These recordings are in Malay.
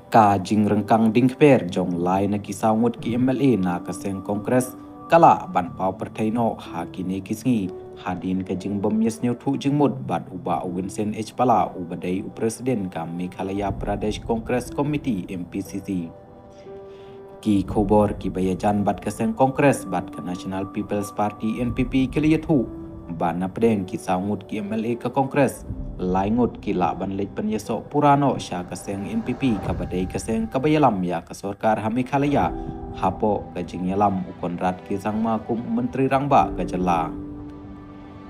Ka jing rengkang ding per jong lai na kisawngot ki MLA na kaseng kongres kala ban pau pertaino ha kini kisngi hadin ka jing bom yes new thu jing mud bat uba Winston H pala ubadai presiden ka Meghalaya Pradesh Congress Committee MPCC ki khobor ki bayajan bat kaseng kongres bat ka National People's Party NPP keliyathu ban na pedeng ki sawngot ki MLA ka kongres laingot ki laban lej penyeso purano sya kaseng NPP kabadai kaseng kabayalam ya ka sorkar ha Meghalaya hapo ka jingyalam ukonrat ki sangma kum menteri rangba ka jala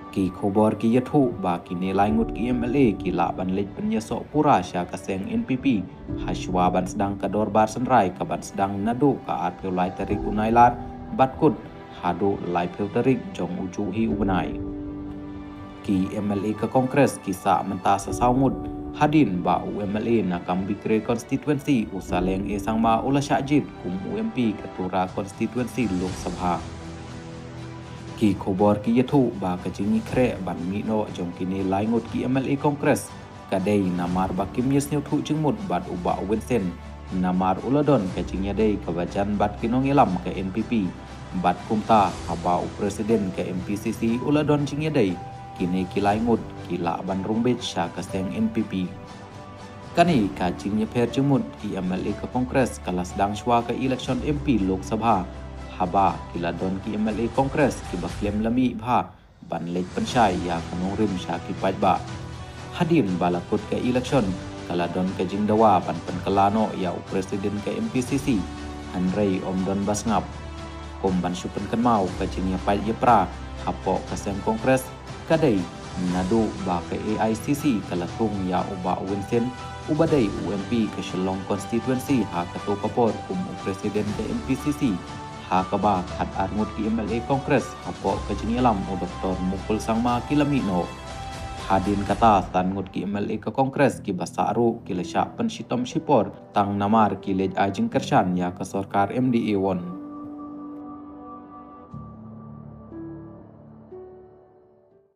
ki khobor ki yathu ba ki ne laingot ki MLA ki laban lej penyeso pura sya kaseng NPP haswa ban sedang ka dorbar senrai ka ban sedang nadu ka at pelai tarik unailat batkut hadu lai tarik jong uju hi ubnai ki MLA ke Kongres kisa menta sasaumud hadin ba UMLA na kambikre konstituensi usaleng sangma ula syajid kum UMP ketura konstituensi Lok Sabha ki khobor ki yathu ba ka jingi kre ban mino jong kini laingot ki MLA Kongres kadai namar ba kim yes new thu jingmut bat uba Winston namar uladon ka jingya dei ka bajan bat kinong elam ke NPP bat kumta haba presiden ke MPCC uladon jingya dei kini kilai ngut kila ban rumbit sya kaseng NPP kani ka jingnya per jemut ki MLA ke Kongres kala sedang syua ke election MP Lok Sabha haba kila don ki MLA Kongres ki baklem lami bha ban lej pensyai ya kanong rim sya ki pajba hadin balakut ke election kala don ke jingdawa ban penkalano ya presiden ke MPCC Andrei Omdon Basngap komban supen kenmau ke jingnya paj yepra hapo kaseng Kongres kadai nadu ba ke AICC kalatung ya uba Winston ubadai UMP ke Shelong konstituensi ha kato kapor kum presiden ke MPCC ha kaba khat arngut ki MLA Kongres hapo ke jinyalam o Dr. Mukul Sangma Kilamino hadin kata tangut ki MLA ke Kongres ki basaru ki lesya penshitom shipor tang namar ki lej ajing kershan ya ke sorkar MDA won